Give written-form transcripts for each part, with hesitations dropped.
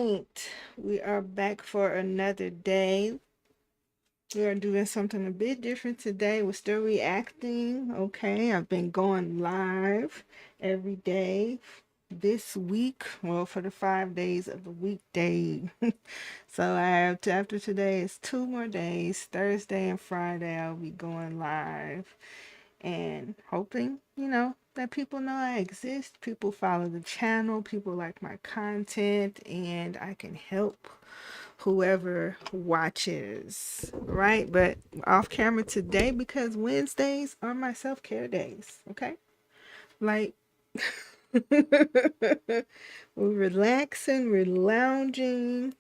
right, we are back for another day. We are doing something a bit different today. We're still reacting. Okay, I've been going live every day this week. Well, for the 5 days of the weekday. So I have after today is 2 more days. Thursday and Friday I'll be going live and hoping, that people know I exist, people follow the channel, people like my content, and I can help whoever watches, right? But off camera today because Wednesdays are my self-care days, okay? Like, we're relaxing, we're lounging.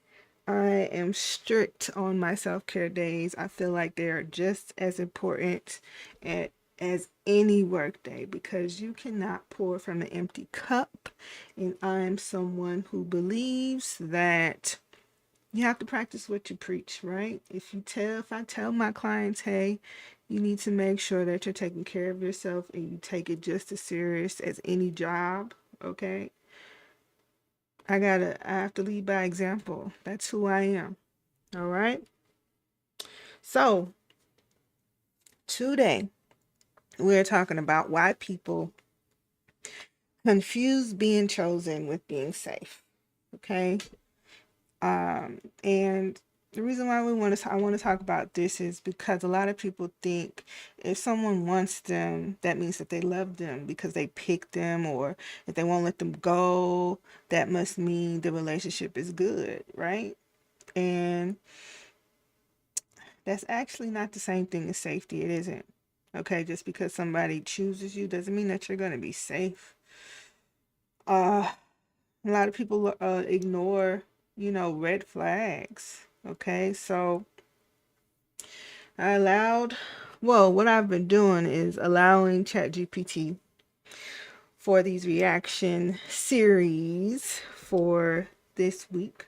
I am strict on my self-care days. I feel like they are just as important at, as any work day because you cannot pour from an empty cup. And I'm someone who believes that you have to practice what you preach, right? If I tell my clients, hey, you need to make sure that you're taking care of yourself and you take it just as serious as any job, okay? I have to lead by example. That's who I am. All right. So today we're talking about why people confuse being chosen with being safe. Okay. And the reason why I want to talk about this is because a lot of people think if someone wants them, that means that they love them because they picked them, or if they won't let them go, that must mean the relationship is good, right? And that's actually not the same thing as safety. It isn't. Okay, just because somebody chooses you doesn't mean that you're going to be safe. Uh, a lot of people ignore, red flags. Okay, so I allowed, well, what I've been doing is allowing ChatGPT for these reaction series for this week.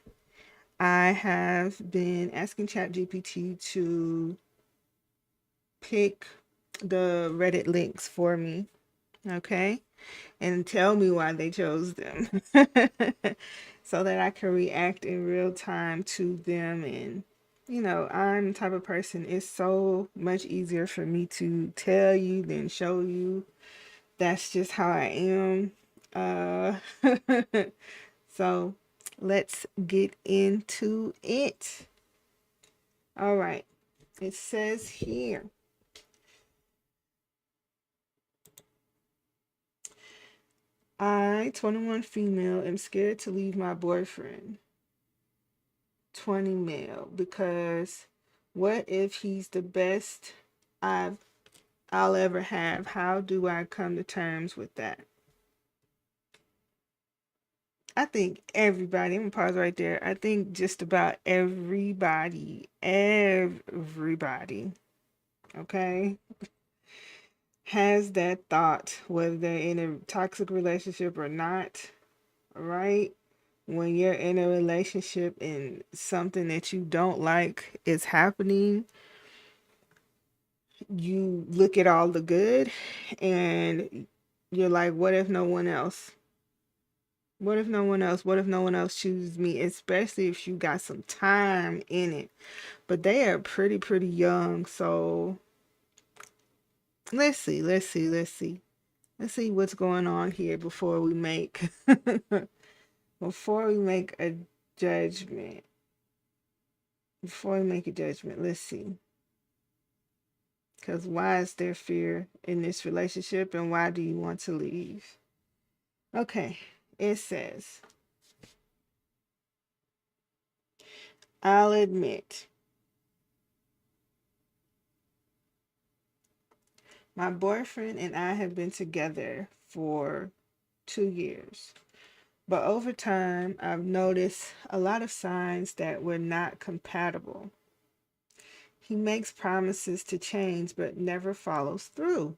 I have been asking ChatGPT to pick the Reddit links for me, okay? And tell me why they chose them so that I can react in real time to them. And, I'm the type of person, it's so much easier for me to tell you than show you. That's just how I am. Uh, so let's get into it. All right. It says here, I, 21 female, am scared to leave my boyfriend, 20 male, because what if he's the best I've I'll ever have? How do I come to terms with that? I think everybody, I'm gonna pause right there. I think just about everybody, okay, has that thought, whether they're in a toxic relationship or not, right? When you're in a relationship and something that you don't like is happening, you look at all the good and you're like, what if no one else? What if no one else? What if no one else chooses me? Especially if you got some time in it. But they are pretty young. So let's see, let's see, let's see. Let's see what's going on here before we make before we make a judgment. Before we make a judgment, let's see. Because why is there fear in this relationship and why do you want to leave? Okay, it says, I'll admit, my boyfriend and I have been together for 2 years. But over time, I've noticed a lot of signs that we're not compatible. He makes promises to change but never follows through.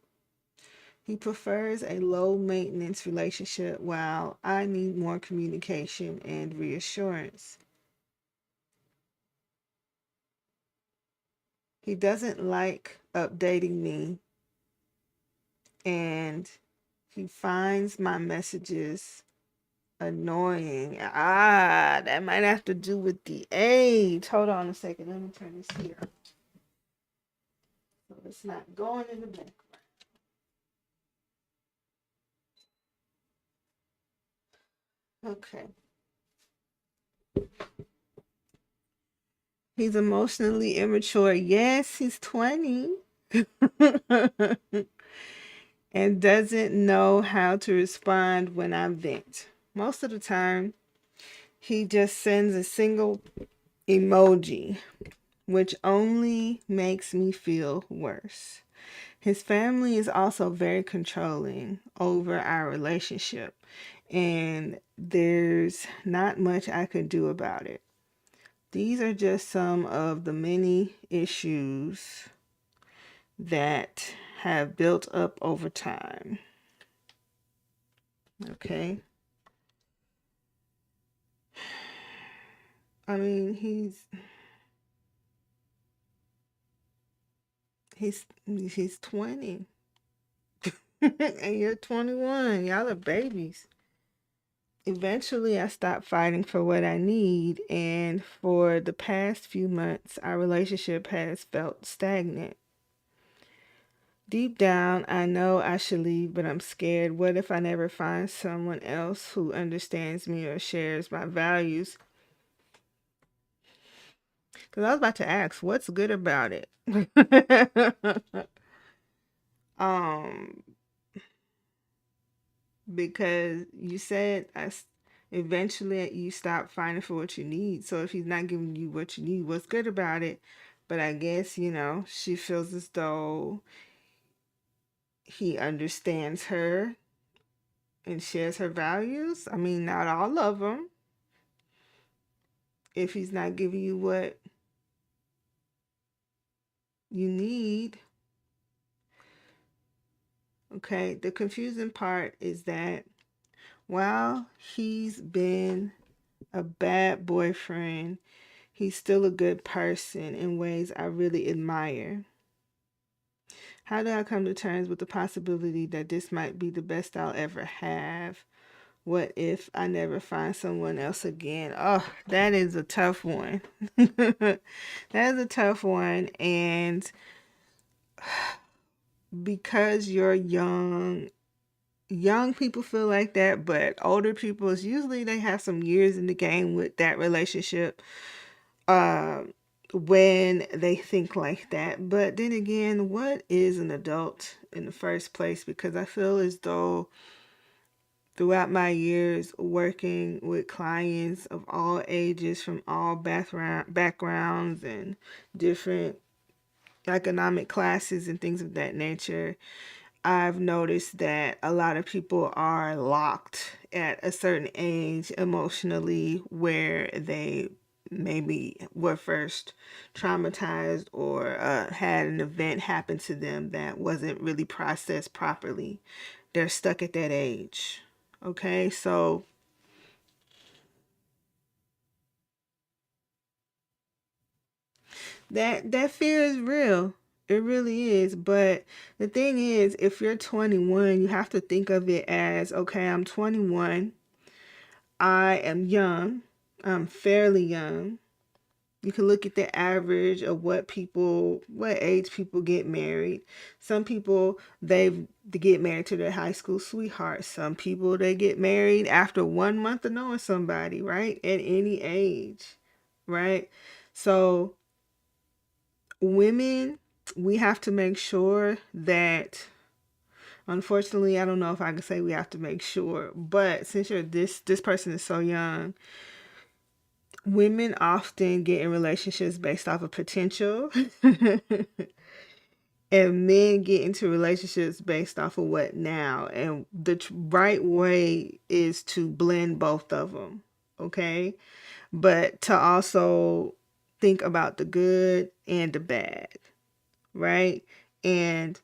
He prefers a low maintenance relationship while I need more communication and reassurance. He doesn't like updating me, and he finds my messages Annoying. Ah, that might have to do with the age. Hold on a second. Let me turn this here. So it's not going in the background. Okay. He's emotionally immature. Yes, he's 20. And doesn't know how to respond when I vent. Most of the time, he just sends a single emoji, which only makes me feel worse. His family is also very controlling over our relationship, and there's not much I could do about it. These are just some of the many issues that have built up over time. Okay. I mean, he's 20 and you're 21. Y'all are babies. Eventually, I stopped fighting for what I need, and for the past few months, our relationship has felt stagnant. Deep down, I know I should leave, but I'm scared. What if I never find someone else who understands me or shares my values? Because I was about to ask, what's good about it? um, because you said eventually you stop finding for what you need. So if he's not giving you what you need, what's good about it? But I guess, she feels as though he understands her and shares her values. I mean, not all of them. If he's not giving you what you need, okay, the confusing part is that while he's been a bad boyfriend, he's still a good person in ways I really admire. How do I come to terms with the possibility that this might be the best I'll ever have? What if I never find someone else again? Oh, that is a tough one. That is a tough one. And because you're young people feel like that, but older people is usually they have some years in the game with that relationship. Um, when they think like that. But then again, what is an adult in the first place? Because I feel as though throughout my years working with clients of all ages from all backgrounds and different economic classes and things of that nature, I've noticed that a lot of people are locked at a certain age emotionally where they maybe were first traumatized or had an event happen to them that wasn't really processed properly. They're stuck at that age. Okay, so that fear is real. It really is. But the thing is, if you're 21, you have to think of it as, okay, I'm 21. I am young. I'm fairly young. You can look at the average of what age people get married. Some people, they get married to their high school sweetheart. Some people, they get married after 1 month of knowing somebody, right? At any age, right? So women, we have to make sure that, unfortunately, I don't know if I can say we have to make sure, but since this person is so young, women often get in relationships based off of potential. And men get into relationships based off of what now. And the right way is to blend both of them. Okay. But to also think about the good and the bad. Right. And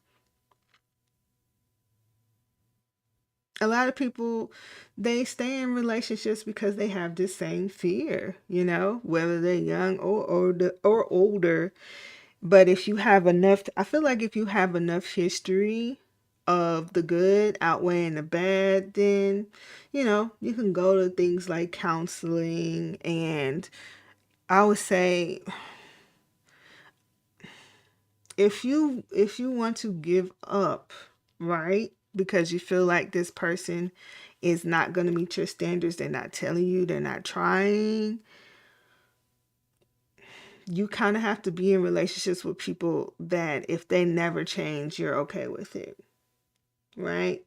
a lot of people, they stay in relationships because they have this same fear, whether they're young or older. But if you have enough, I feel like if you have enough history of the good outweighing the bad, then, you can go to things like counseling. And I would say, if you want to give up, right? Because you feel like this person is not going to meet your standards, they're not telling you, they're not trying. You kind of have to be in relationships with people that if they never change, you're okay with it, right?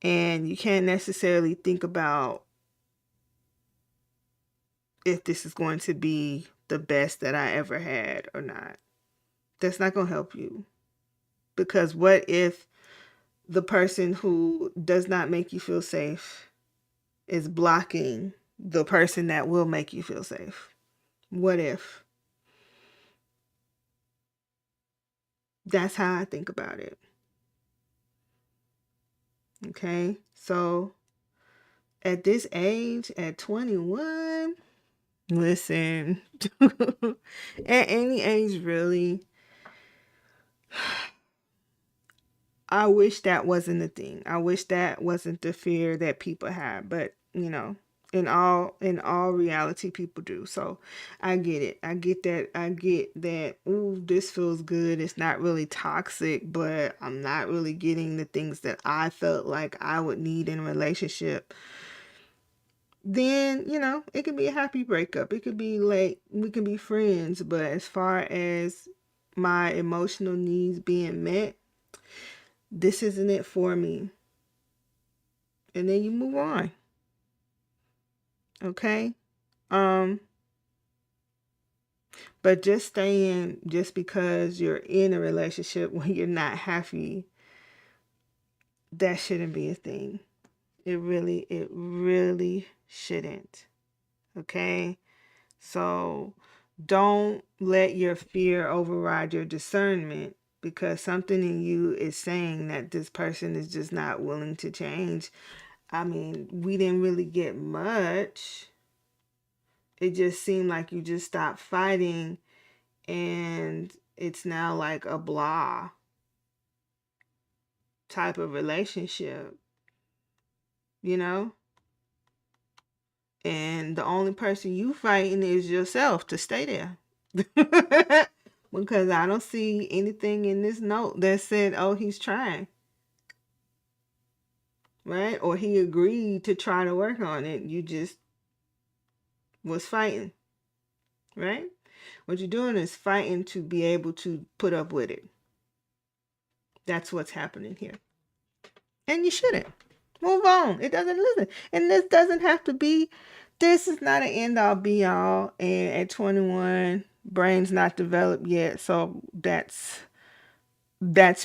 And you can't necessarily think about if this is going to be the best that I ever had or not. That's not going to help you. Because what if the person who does not make you feel safe is blocking the person that will make you feel safe? What if? That's how I think about it. Okay? So at this age, at 21, listen, at any age, really, I wish that wasn't a thing. I wish that wasn't the fear that people have, but in all reality, people do. So I get it. I get that. I get that. Ooh, this feels good. It's not really toxic, but I'm not really getting the things that I felt like I would need in a relationship. Then, it could be a happy breakup. It could be like we can be friends, but as far as my emotional needs being met, this isn't it for me. And then you move on. Okay? Um, but just staying just because you're in a relationship when you're not happy, that shouldn't be a thing. It really shouldn't. Okay? So don't let your fear override your discernment because something in you is saying that this person is just not willing to change. I mean, we didn't really get much. It just seemed like you just stopped fighting and it's now like a blah type of relationship, you know? And the only person you fighting is yourself to stay there. Because I don't see anything in this note that said, oh, he's trying, right? Or he agreed to try to work on it. You just was fighting, right? What you're doing is fighting to be able to put up with it. That's what's happening here. And you shouldn't. Move on. It doesn't listen. And this doesn't have to be, this is not an end all be all. And at 21, brain's not developed yet. So that's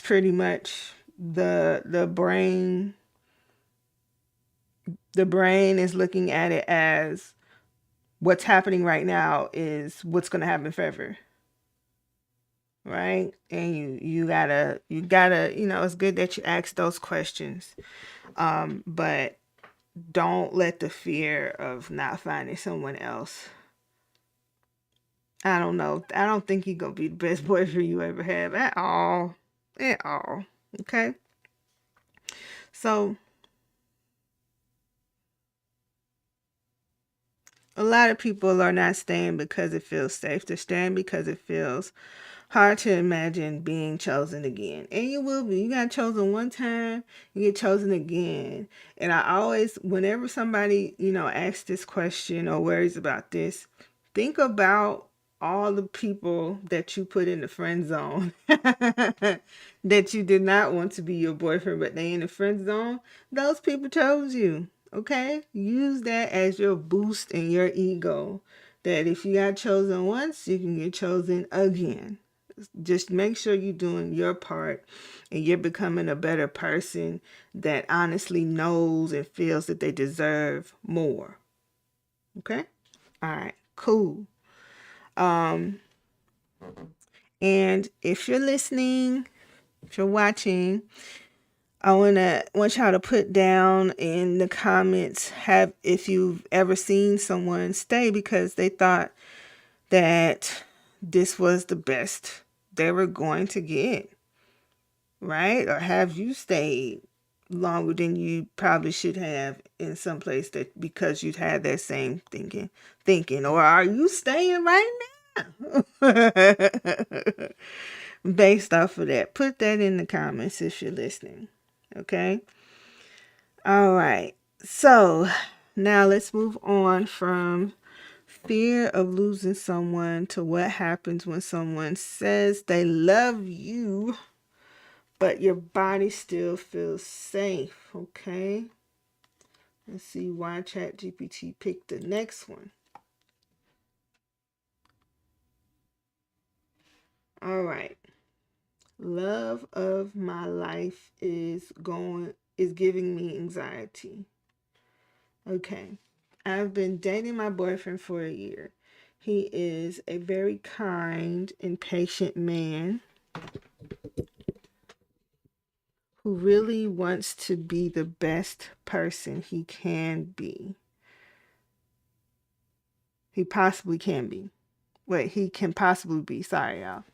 pretty much the brain. The brain is looking at it as what's happening right now is what's going to happen forever. Right? And you gotta, it's good that you ask those questions. But don't let the fear of not finding someone else. I don't know. I don't think he's gonna be the best boyfriend you ever have at all. At all. Okay? So a lot of people are not staying because it feels safe. They're staying because it feels hard to imagine being chosen again. And you will be. You got chosen one time, you get chosen again. And I always, whenever somebody, asks this question or worries about this, think about all the people that you put in the friend zone that you did not want to be your boyfriend, but they in the friend zone. Those people chose you. Okay? Use that as your boost in your ego. That if you got chosen once, you can get chosen again. Just make sure you're doing your part and you're becoming a better person that honestly knows and feels that they deserve more. Okay? All right, cool. And if you're listening, if you're watching, I want y'all to put down in the comments if you've ever seen someone stay because they thought that this was the best they were going to get. right? Or have you stayed longer than you probably should have in some place that because you've had that same thinking, or are you staying right now? Based off of that, put that in the comments if you're listening. Okay. All right. So now let's move on from fear of losing someone to what happens when someone says they love you, but your body still feels safe. Okay. Let's see why ChatGPT picked the next one. All right. Love of my life is giving me anxiety. Okay. I've been dating my boyfriend for a year. He is a very kind and patient man who really wants to be the best person he can be. He possibly can be. Wait, he can possibly be. Sorry, y'all.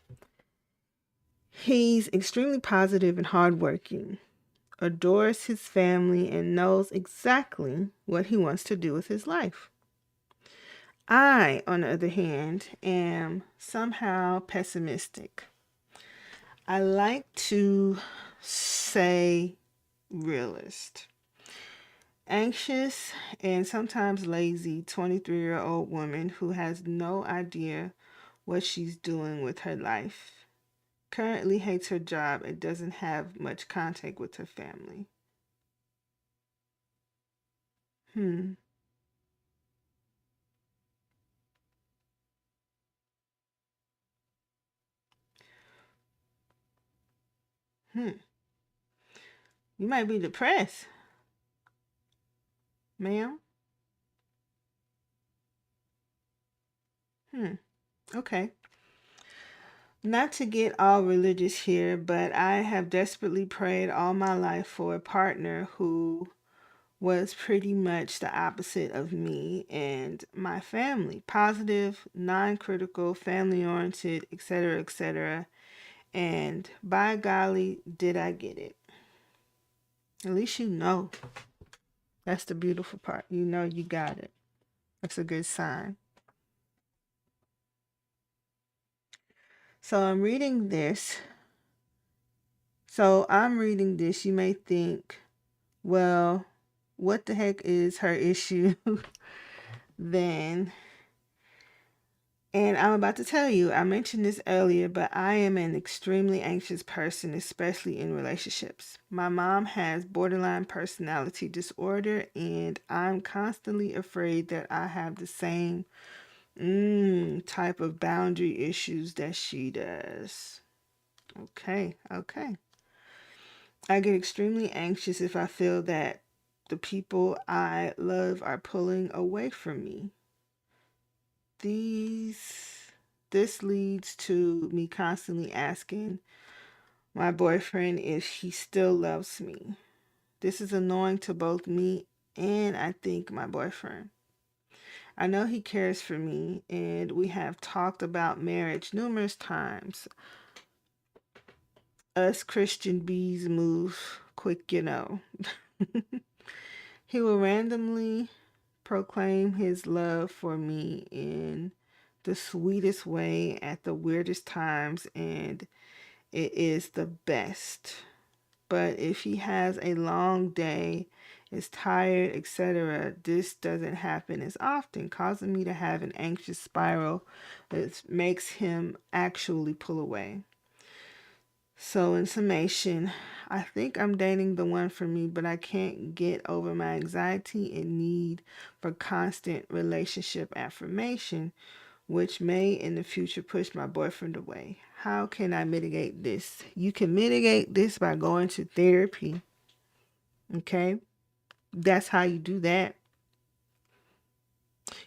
He's extremely positive and hardworking, adores his family, and knows exactly what he wants to do with his life. I, on the other hand, am somehow pessimistic. I like to say realist. Anxious and sometimes lazy 23-year-old woman who has no idea what she's doing with her life. Currently hates her job and doesn't have much contact with her family. Hmm. Hmm. You might be depressed, ma'am. Hmm. Okay. Not to get all religious here, but I have desperately prayed all my life for a partner who was pretty much the opposite of me and my family. Positive, non critical, family oriented, etc., etc. And by golly, did I get it? At least you know. That's the beautiful part. You know you got it. That's a good sign. So I'm reading this. You may think, well, what the heck is her issue then? And I'm about to tell you, I mentioned this earlier, but I am an extremely anxious person, especially in relationships. My mom has borderline personality disorder, and I'm constantly afraid that I have the same type of boundary issues that she does. Okay, okay. I get extremely anxious if I feel that the people I love are pulling away from me. These this leads to me constantly asking my boyfriend if he still loves me. This is annoying to both me and I think my boyfriend. I know he cares for me and we have talked about marriage numerous times. Us Christian bees move quick, you know. He will randomly proclaim his love for me in the sweetest way at the weirdest times, and it is the best. But if he has a long day, is tired, etc., this doesn't happen as often, causing me to have an anxious spiral that makes him actually pull away. So, in summation, I think I'm dating the one for me, but I can't get over my anxiety and need for constant relationship affirmation, which may in the future push my boyfriend away. How can I mitigate this? You can mitigate this by going to therapy. Okay? That's how you do that.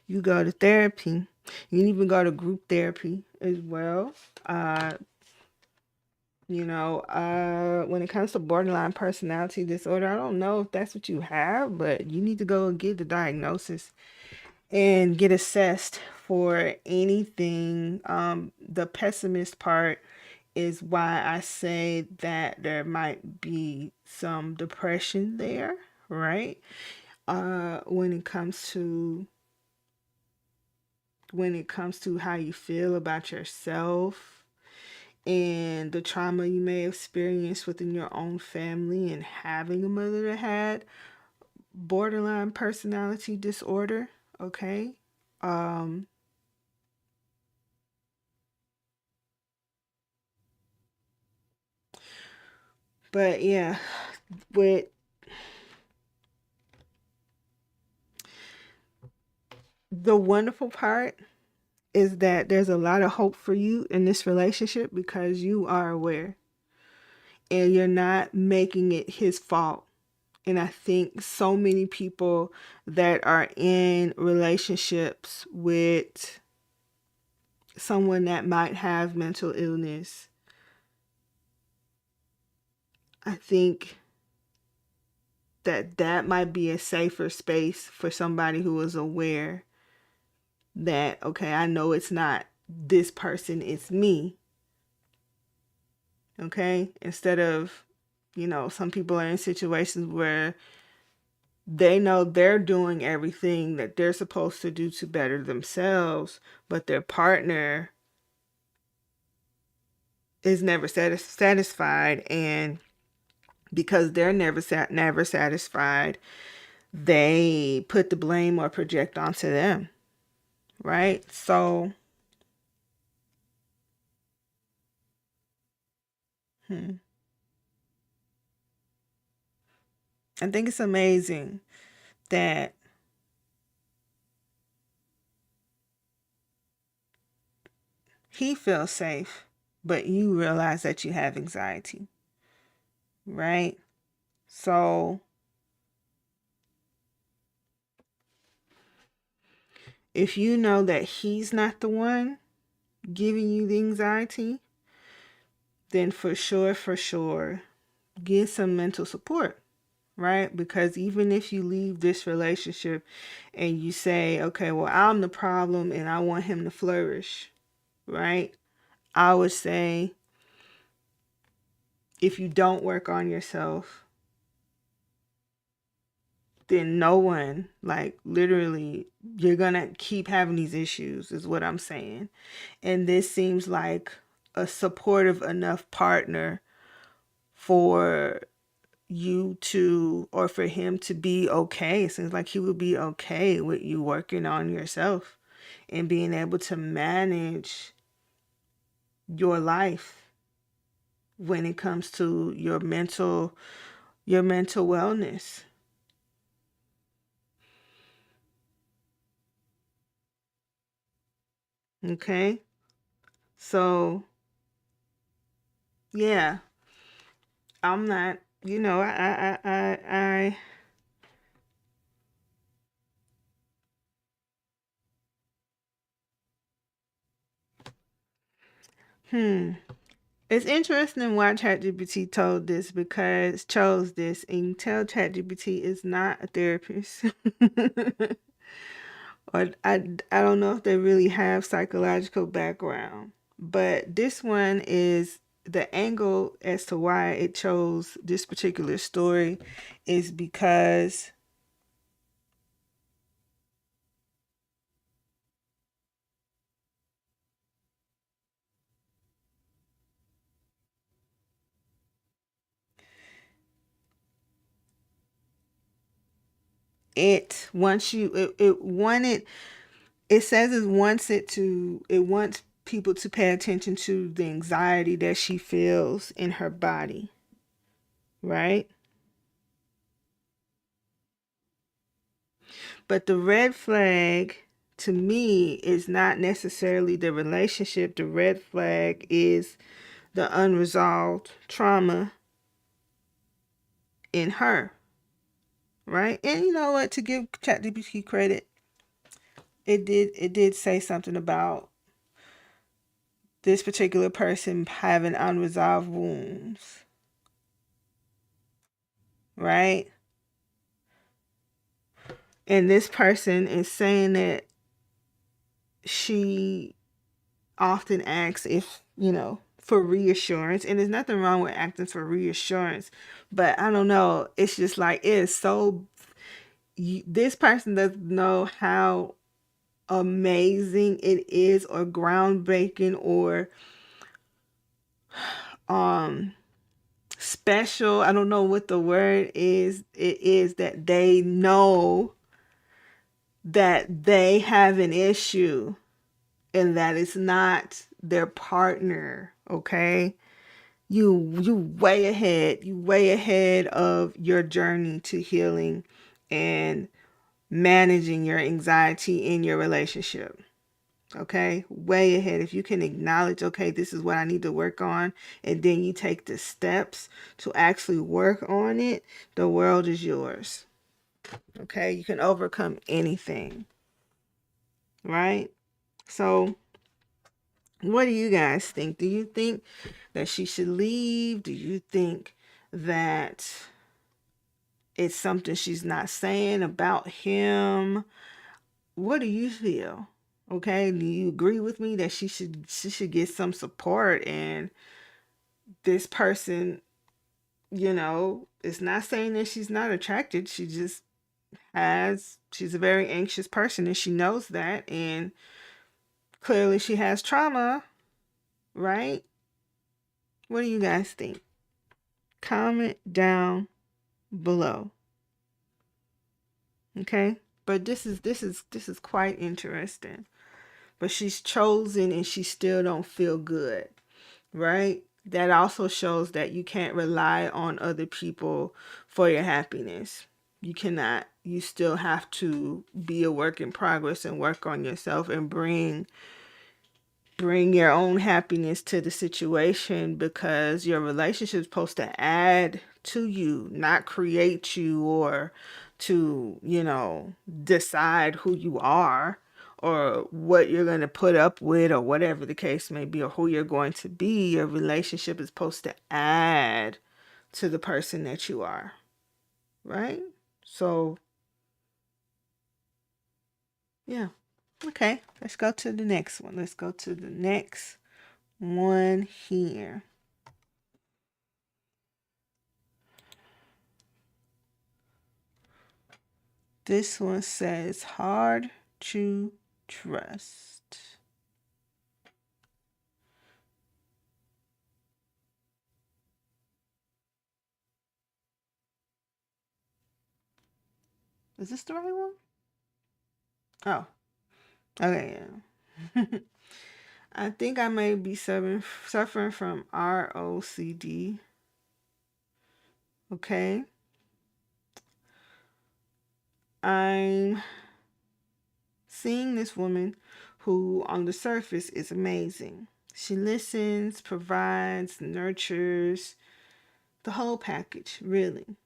You go to therapy. You can even go to group therapy as well. Uh, when it comes to borderline personality disorder, I don't know if that's what you have, but you need to go and get the diagnosis and get assessed for anything. The pessimist part is why I say that there might be some depression there, right? When it comes to how you feel about yourself and the trauma you may have experienced within your own family and having a mother that had borderline personality disorder, okay? Um but yeah, with the wonderful part is that there's a lot of hope for you in this relationship because you are aware and you're not making it his fault. And I think so many people that are in relationships with someone that might have mental illness, I think that that might be a safer space for somebody who is aware that, okay, I know it's not this person, it's me. Okay, instead of, some people are in situations where they know they're doing everything that they're supposed to do to better themselves, but their partner is never satisfied, and because they're never satisfied, they put the blame or project onto them, right? So hmm, I think it's amazing that he feels safe, but you realize that you have anxiety, right? So if you know that he's not the one giving you the anxiety, then for sure, get some mental support, right? Because even if you leave this relationship and you say, okay, well, I'm the problem and I want him to flourish, right? I would say if you don't work on yourself, then no one, like literally, you're gonna keep having these issues, is what I'm saying. And this seems like a supportive enough partner for you to, or for him to be okay. It seems like he would be okay with you working on yourself and being able to manage your life when it comes to your mental wellness. Okay? So, yeah, I'm not, hmm. It's interesting why ChatGPT chose this, and you tell ChatGPT is not a therapist. Or I don't know if they really have psychological background, but this one is the angle as to why it chose this particular story is because it wanted, it says it wants people to pay attention to the anxiety that she feels in her body, right? But the red flag to me is not necessarily the relationship. The red flag is the unresolved trauma in her, right? And you know what? To give ChatGPT credit, it did say something about this particular person having unresolved wounds, right? And this person is saying that she often asks if, for reassurance, and there's nothing wrong with acting for reassurance, but I don't know, it's just like it is so this person doesn't know how amazing it is or groundbreaking or um special. I don't know what the word is. It is that they know that they have an issue and that it's not their partner, okay? You way ahead. You way ahead of your journey to healing and managing your anxiety in your relationship. Okay, way ahead. If you can acknowledge, okay, this is what I need to work on, and then you take the steps to actually work on it, the world is yours. Okay, you can overcome anything, right? So, what do you guys think? Do you think that she should leave? Do you think that it's something she's not saying about him? What do you feel? Okay, do you agree with me that she should get some support, and this person, is not saying that she's not attracted. She just she's a very anxious person and she knows that, and clearly she has trauma, right? What do you guys think? Comment down below. Okay? But this is quite interesting. But she's chosen and she still don't feel good, right? That also shows that you can't rely on other people for your happiness. You cannot. You still have to be a work in progress and work on yourself and bring your own happiness to the situation, because your relationship is supposed to add to you, not create you, or to, decide who you are or what you're going to put up with or whatever the case may be, or who you're going to be. Your relationship is supposed to add to the person that you are, right? So, yeah. Okay, let's go to the next one. Let's go to the next one here. This one says hard to trust. Is this the right one? Oh, okay, yeah. I think I may be suffering from ROCD. Okay. I'm seeing this woman who, on the surface, is amazing. She listens, provides, nurtures, the whole package, really.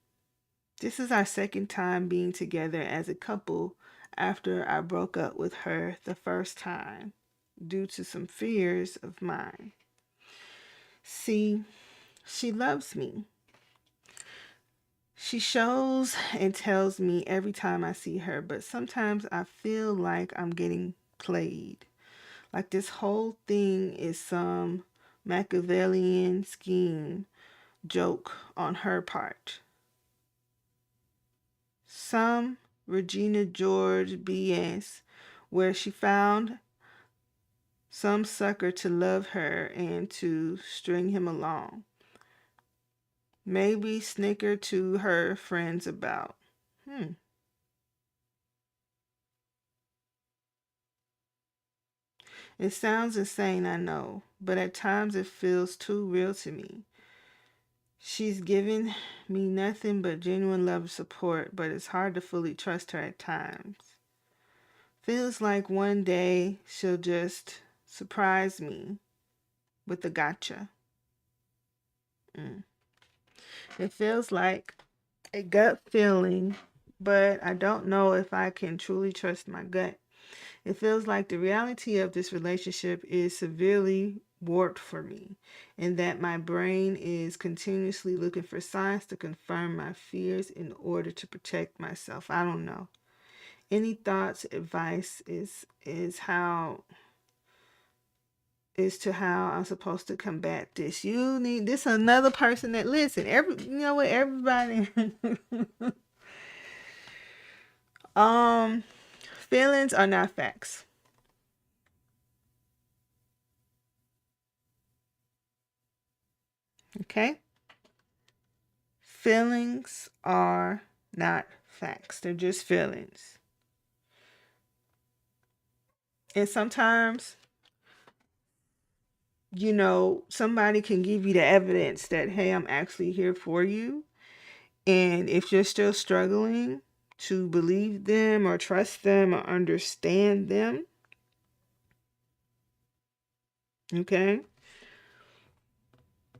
This is our second time being together as a couple after I broke up with her the first time due to some fears of mine. See, she loves me. She shows and tells me every time I see her, but sometimes I feel like I'm getting played. Like this whole thing is some Machiavellian scheme joke on her part. Some Regina George BS where she found some sucker to love her and to string him along. Maybe snicker to her friends about. It sounds insane, I know, but at times it feels too real to me. She's given me nothing but genuine love and support, but it's hard to fully trust her at times. Feels like one day she'll just surprise me with a gotcha. Mm. It feels like a gut feeling, but I don't know if I can truly trust my gut. It feels like the reality of this relationship is severely warped for me, and that my brain is continuously looking for signs to confirm my fears in order to protect myself. I don't know. Any thoughts, advice is how as to how I'm supposed to combat this. You need this another person that listen. You know what, everybody um feelings are not facts. Okay? Feelings are not facts. They're just feelings. And sometimes, somebody can give you the evidence that, hey, I'm actually here for you. And if you're still struggling to believe them or trust them or understand them, okay,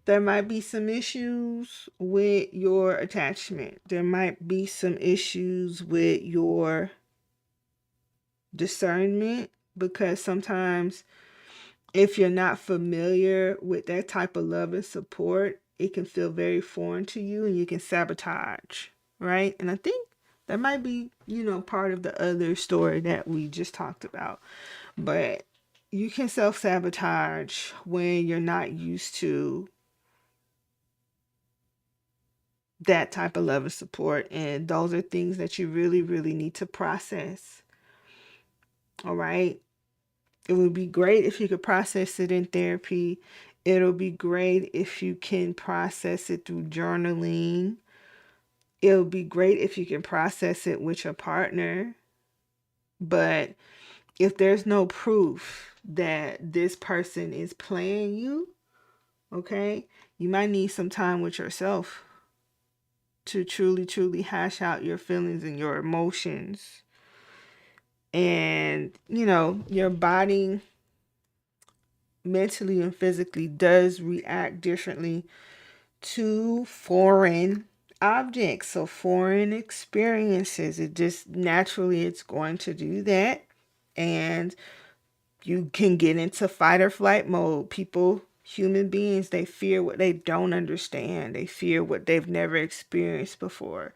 there might be some issues with your attachment. There might be some issues with your discernment, because sometimes if you're not familiar with that type of love and support, it can feel very foreign to you and you can sabotage, right? And I think that might be, part of the other story that we just talked about. But you can self sabotage when you're not used to that type of love and support. And those are things that you really, really need to process. All right. It would be great if you could process it in therapy. It'll be great if you can process it through journaling. It'll be great if you can process it with your partner. But if there's no proof that this person is playing you, okay, you might need some time with yourself to truly, truly hash out your feelings and your emotions. And, your body mentally and physically does react differently to foreign objects, so foreign experiences. It just naturally it's going to do that. And you can get into fight or flight mode. People, human beings, they fear what they don't understand. They fear what they've never experienced before.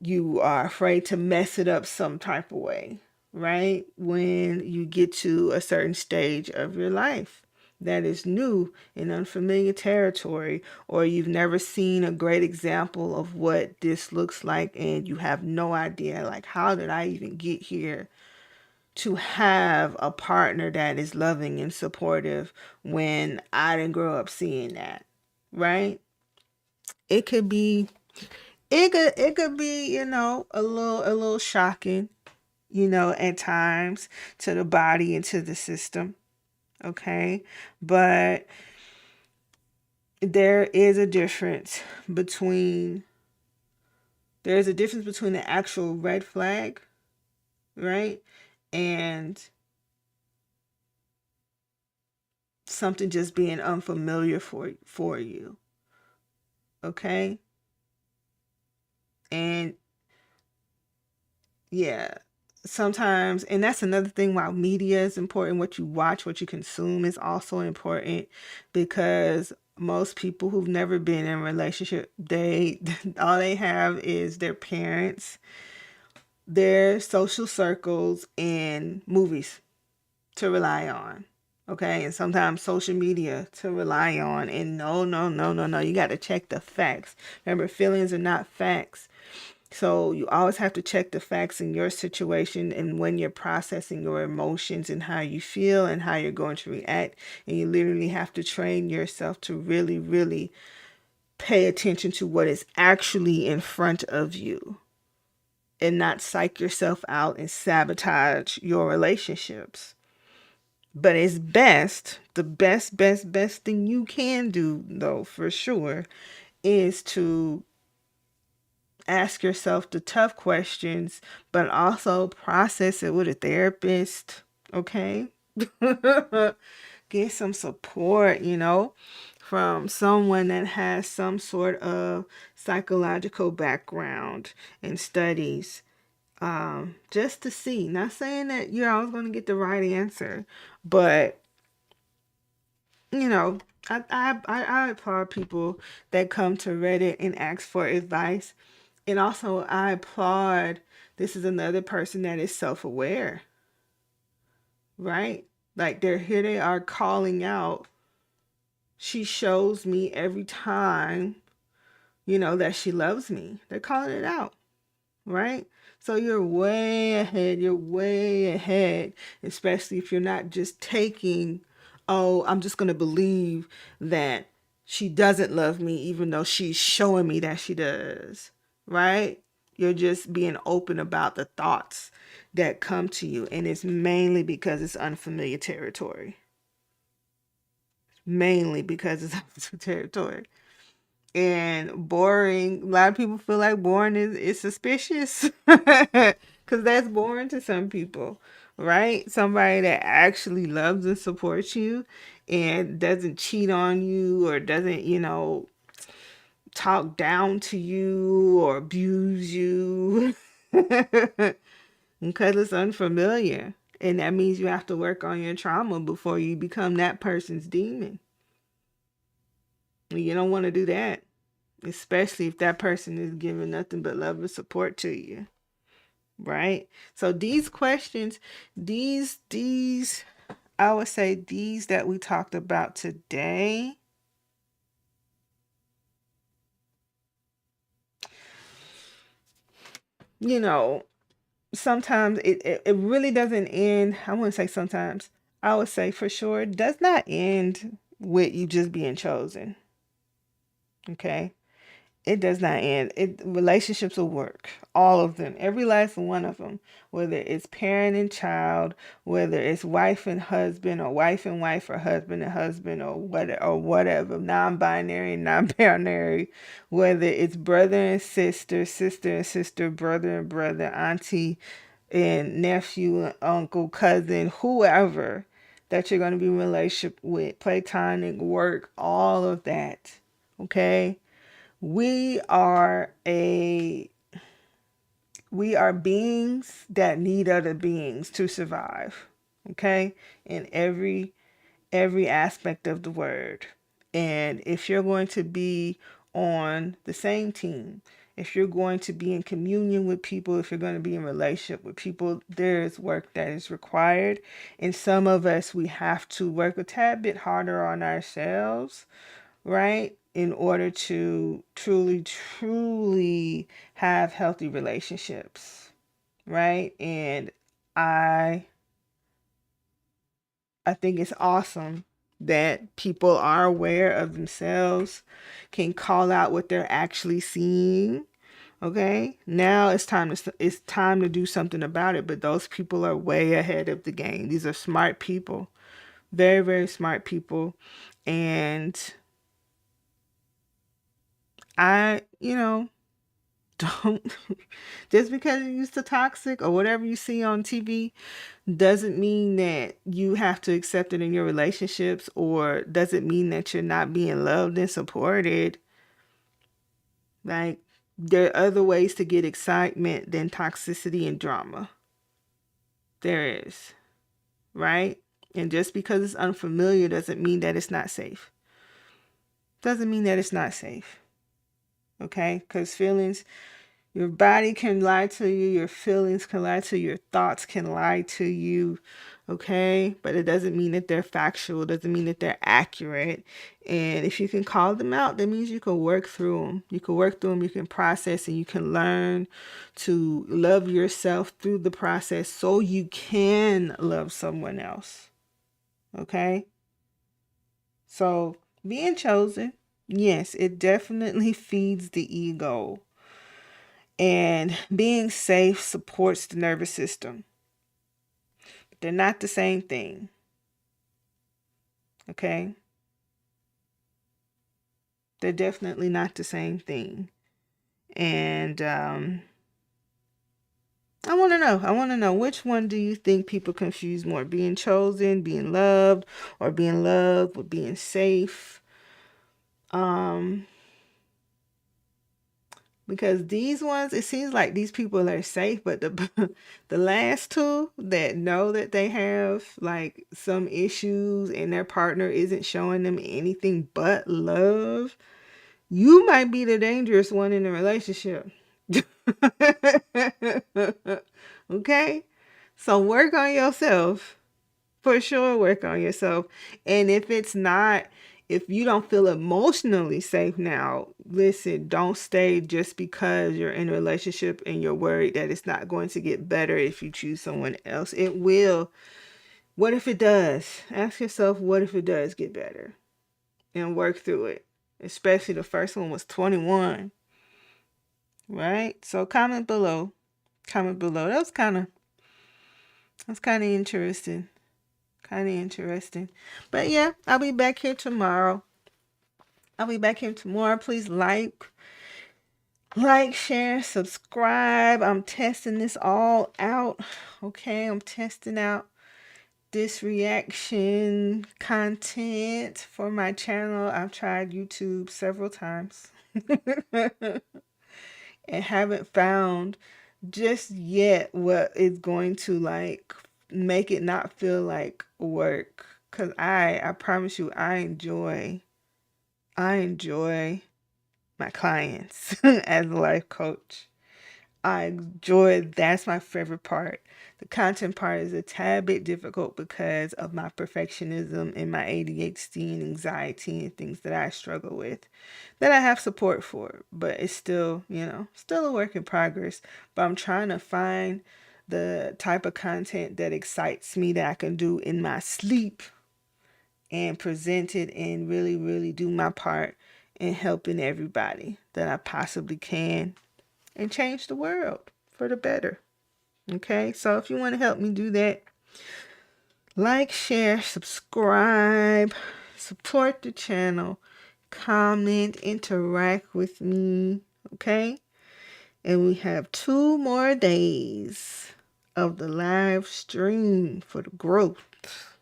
You are afraid to mess it up some type of way, right? When you get to a certain stage of your life that is new in unfamiliar territory, or you've never seen a great example of what this looks like, and you have no idea, like, how did I even get here to have a partner that is loving and supportive when I didn't grow up seeing that, right? It could be it could be, a little shocking, at times to the body and to the system, okay? But there is a difference between the actual red flag, right? And something just being unfamiliar for you, okay? And yeah, sometimes, and that's another thing why media is important. What you watch, what you consume is also important, because most people who've never been in a relationship, they all they have is their parents, their social circles, and movies to rely on. Okay, and sometimes social media to rely on. And no, no, no, no, no. You got to check the facts. Remember, feelings are not facts. So you always have to check the facts in your situation and when you're processing your emotions and how you feel and how you're going to react. And you literally have to train yourself to really, really pay attention to what is actually in front of you and not psych yourself out and sabotage your relationships. But it's the best thing you can do, though, for sure, is to ask yourself the tough questions, but also process it with a therapist, okay? Get some support, from someone that has some sort of psychological background and studies. Just to see. Not saying that you're always going to get the right answer, but you know, I applaud people that come to Reddit and ask for advice. And also, I applaud this is another person that is self aware, right? Like they're here, they are calling out. She shows me every time, that she loves me. They're calling it out, right? So you're way ahead. You're way ahead, especially if you're not just taking, oh, I'm just going to believe that she doesn't love me, even though she's showing me that she does, right? You're just being open about the thoughts that come to you. And it's mainly because it's unfamiliar territory. Mainly because it's unfamiliar territory. And boring, a lot of people feel like boring is suspicious because that's boring to some people, right? Somebody that actually loves and supports you and doesn't cheat on you or doesn't, talk down to you or abuse you because it's unfamiliar. And that means you have to work on your trauma before you become that person's demon. You don't want to do that, especially if that person is giving nothing but love and support to you, right? So these questions, these I would say these that we talked about today, you know sometimes it really doesn't end. I wouldn't say sometimes, I would say for sure it does not end with you just being chosen. Okay, it does not end. Relationships will work. All of them. Every last one of them. Whether it's parent and child, whether it's wife and husband, or wife and wife, or husband and husband, or whatever. Non-binary, non-binary. Whether it's brother and sister, sister and sister, brother and brother, auntie and nephew and uncle, cousin, whoever that you're going to be in relationship with, platonic, work, all of that. Okay? We are a we are beings that need other beings to survive. Okay? In every aspect of the word. And if you're going to be on the same team, if you're going to be in communion with people, if you're going to be in relationship with people, there is work that is required. And some of us, we have to work a tad bit harder on ourselves, right? In order to truly, truly have healthy relationships, right? And I I think it's awesome that people are aware of themselves, can call out what they're actually seeing. Okay, now it's time to do something about it. But those people are way ahead of the game. These are smart people, very very smart people, and I, don't just because you're used to toxic or whatever you see on TV doesn't mean that you have to accept it in your relationships, or doesn't mean that you're not being loved and supported. Like, there are other ways to get excitement than toxicity and drama. There is, right? And just because it's unfamiliar doesn't mean that it's not safe. Doesn't mean that it's not safe. Okay? Because feelings, your body can lie to you, your feelings can lie to you, your thoughts can lie to you, okay? But it doesn't mean that they're factual, it doesn't mean that they're accurate. And if you can call them out, that means you can work through them. You can work through them, you can process, and you can learn to love yourself through the process so you can love someone else, okay? So, being chosen, yes, it definitely feeds the ego. And being safe supports the nervous system. But they're not the same thing. Okay? They're definitely not the same thing. And I want to know which one do you think people confuse more? Being chosen, being loved, or being loved with being safe? Um Because these ones, it seems like these people are safe, but the the last two that know that they have like some issues and their partner isn't showing them anything but love, you might be the dangerous one in the relationship. Okay? So work on yourself For sure, work on yourself. And if it's not, if you don't feel emotionally safe now, listen, don't stay just because you're in a relationship and you're worried that it's not going to get better if you choose someone else. It will. What if it does? Ask yourself, what if it does get better? And work through it. Especially the first one was 21, right? So comment below. Comment below. That's kind of interesting. Kind of interesting. But yeah, I'll be back here tomorrow. Please share, subscribe. I'm testing this all out. Okay, I'm testing out this reaction content for my channel. I've tried YouTube several times and haven't found just yet what is going to like make it not feel like work. Cause I promise you, I enjoy my clients as a life coach. That's my favorite part. The content part is a tad bit difficult because of my perfectionism and my ADHD and anxiety and things that I struggle with that I have support for, but it's still, still a work in progress. But I'm trying to find the type of content that excites me that I can do in my sleep and present it and really, really do my part in helping everybody that I possibly can and change the world for the better. Okay, so if you want to help me do that, like, share, subscribe, support the channel, comment, interact with me. Okay, and we have 2 more days of the live stream for the growth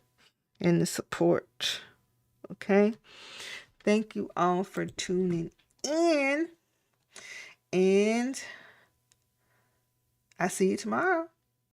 and the support. Okay, thank you all for tuning in, and I see you tomorrow.